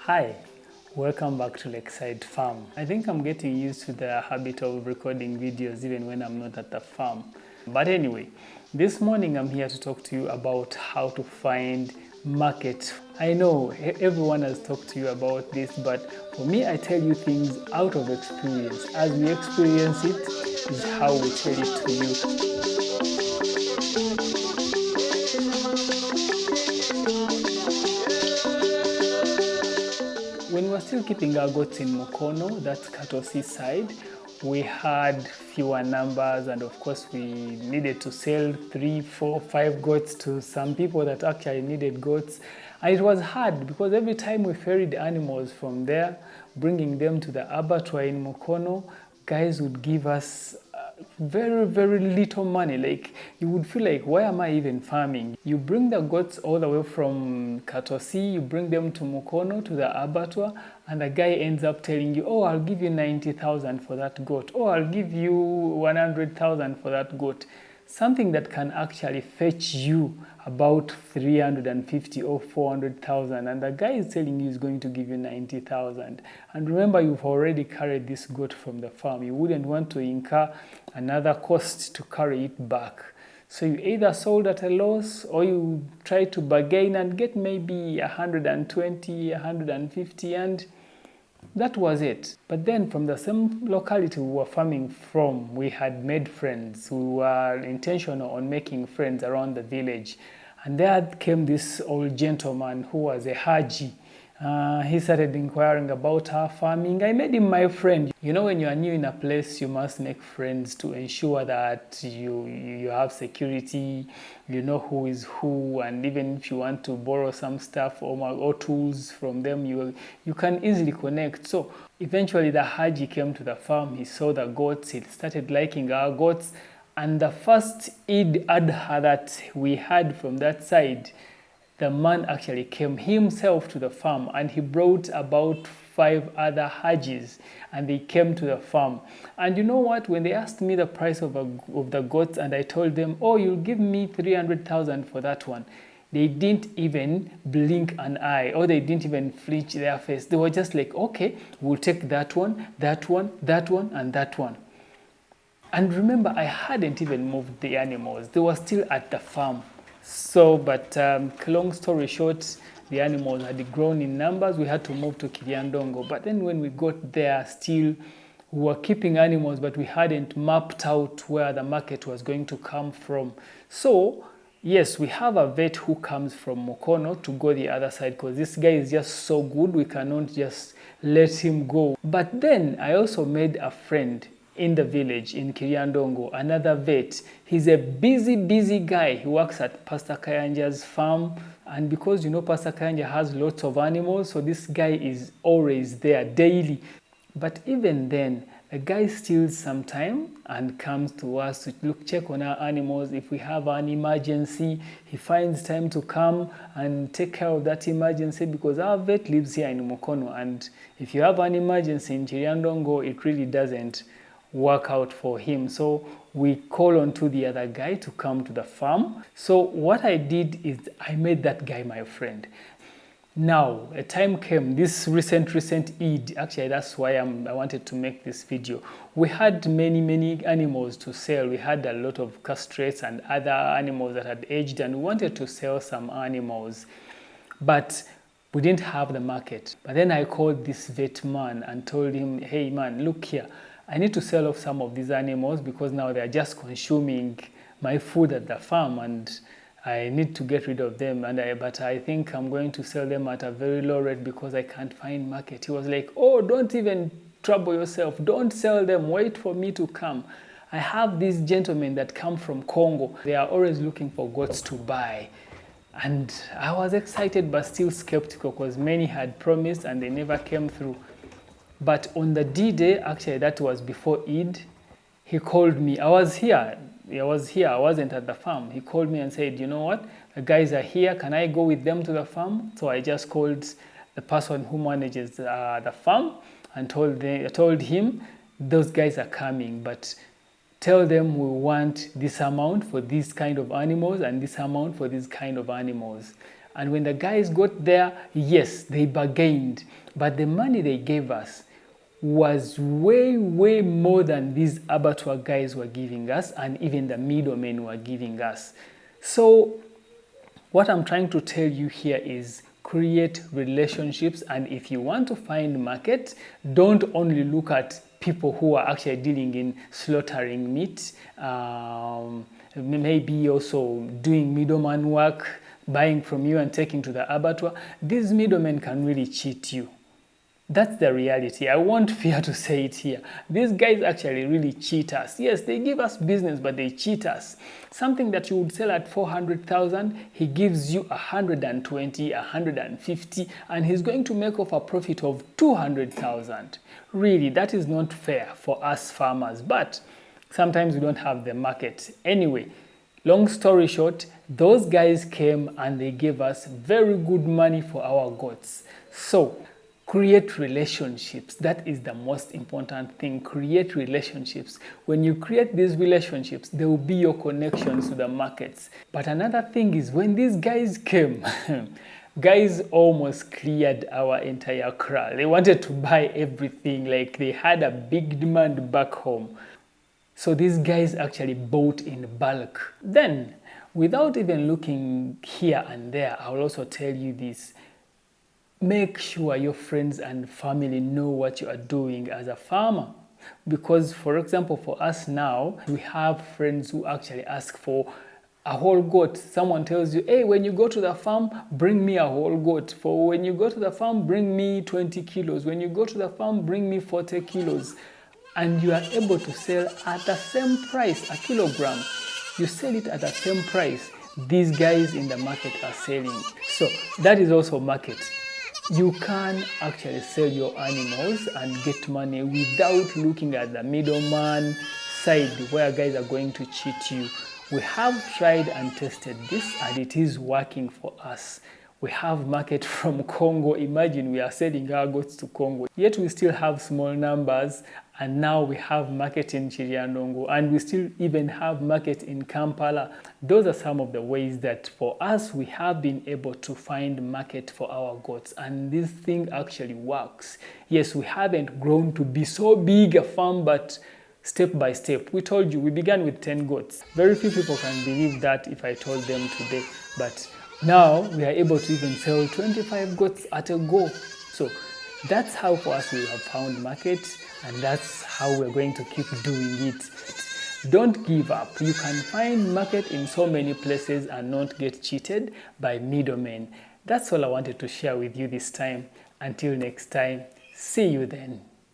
Hi, welcome back to Lakeside Farm. I think I'm getting used to the habit of recording videos even when I'm not at the farm. But anyway, this morning I'm here to talk to you about how to find market. I know everyone has talked to you about this, but for me, I tell you things out of experience. As we experience it, is how we tell it to you. When we were still keeping our goats in Mukono, that's Katosi side, we had fewer numbers, and of course we needed to sell 3, 4, 5 goats to some people that actually needed goats. And it was hard because every time we ferried animals from there, bringing them to the abattoir in Mukono, guys would give us very little money. Like, you would feel like, why am I even farming? You bring the goats all the way from Katosi, you bring them to Mukono, to the abattoir, and the guy ends up telling you, oh, I'll give you 90,000 for that goat. Oh, I'll give you 100,000 for that goat. Something that can actually fetch you about 350 or 400,000, and the guy is telling you he's going to give you 90,000. And remember, you've already carried this goat from the farm. You wouldn't want to incur another cost to carry it back. So you either sold at a loss or you try to bargain and get maybe 120, 150, and that was it. But then from the same locality we were farming from, we had made friends. We were intentional on making friends around the village. And there came this old gentleman who was a Haji. He started inquiring about our farming. I made him my friend. You know, when you are new in a place, you must make friends to ensure that you have security, you know who is who, and even if you want to borrow some stuff or tools from them, you can easily connect. So eventually the Haji came to the farm, he saw the goats, he started liking our goats, and the first Eid Adha that we had from that side, the man actually came himself to the farm and he brought about 5 other Hajis and they came to the farm. And you know what? When they asked me the price of the goats and I told them, oh, you'll give me 300,000 for that one, they didn't even blink an eye, or they didn't even flinch their face. They were just like, okay, we'll take that one, that one, that one, and that one. And remember, I hadn't even moved the animals. They were still at the farm. So, but long story short, the animals had grown in numbers. We had to move to Kiryandongo. But then when we got there, still, we were keeping animals, but we hadn't mapped out where the market was going to come from. So, yes, we have a vet who comes from Mukono to go the other side because this guy is just so good. We cannot just let him go. But then I also made a friend in the village in Kiryandongo, another vet. He's a busy guy. He works at Pastor Kayanja's farm. And because, you know, Pastor Kayanja has lots of animals, so this guy is always there daily. But even then, the guy steals some time and comes to us to check on our animals. If we have an emergency, he finds time to come and take care of that emergency because our vet lives here in Mukono. And if you have an emergency in Kiryandongo, it really doesn't work out for him. So we call on to the other guy to come to the farm. So what I did is I made that guy my friend. Now, a time came, this recent Eid, actually that's why I wanted to make this video. We had many animals to sell. We had a lot of castrates and other animals that had aged, and we wanted to sell some animals. But we didn't have the market. But then I called this vet man and told him, hey man, look here. I need to sell off some of these animals because now they're just consuming my food at the farm and I need to get rid of them. But I think I'm going to sell them at a very low rate because I can't find market. He was like, oh, don't even trouble yourself. Don't sell them. Wait for me to come. I have these gentlemen that come from Congo. They are always looking for goats to buy. And I was excited but still skeptical because many had promised and they never came through. But on the D-Day, actually that was before Eid, he called me. I was here, I wasn't at the farm. He called me and said, you know what, the guys are here, can I go with them to the farm? So I just called the person who manages the farm and told him, those guys are coming, but tell them we want this amount for this kind of animals and this amount for this kind of animals. And when the guys got there, yes, they bargained. But the money they gave us was way, way more than these abattoir guys were giving us and even the middlemen were giving us. So what I'm trying to tell you here is create relationships, and if you want to find market, don't only look at people who are actually dealing in slaughtering meat, maybe also doing middleman work, buying from you and taking to the abattoir. These middlemen can really cheat you. That's the reality. I won't fear to say it here. These guys actually really cheat us. Yes, they give us business, but they cheat us. Something that you would sell at 400,000, he gives you 120, 150, and he's going to make off a profit of 200,000. Really, that is not fair for us farmers, but sometimes we don't have the market. Anyway, long story short, those guys came and they gave us very good money for our goats. So, create relationships. That is the most important thing. Create relationships. When you create these relationships, they will be your connections to the markets. But another thing is when these guys came, guys almost cleared our entire kraal. They wanted to buy everything, like they had a big demand back home. So these guys actually bought in bulk. Then, without even looking here and there, I will also tell you this. Make sure your friends and family know what you are doing as a farmer. Because, for example, for us now, we have friends who actually ask for a whole goat. Someone tells you, hey, when you go to the farm, bring me a whole goat. For when you go to the farm, bring me 20 kilos. When you go to the farm, bring me 40 kilos. And you are able to sell at the same price, a kilogram. You sell it at the same price these guys in the market are selling. So that is also market. You can actually sell your animals and get money without looking at the middleman side where guys are going to cheat you. We have tried and tested this and it is working for us. We have market from Congo. Imagine we are selling our goats to Congo. Yet we still have small numbers, and now we have market in Chirianongo, and we still even have market in Kampala. Those are some of the ways that for us we have been able to find market for our goats, and this thing actually works. Yes, we haven't grown to be so big a farm, but step by step. We told you we began with 10 goats. Very few people can believe that if I told them today, but now we are able to even sell 25 goats at a go. So that's how for us we have found market, and that's how we're going to keep doing it. Don't give up. You can find market in so many places and not get cheated by middlemen. That's all I wanted to share with you this time. Until next time, see you then.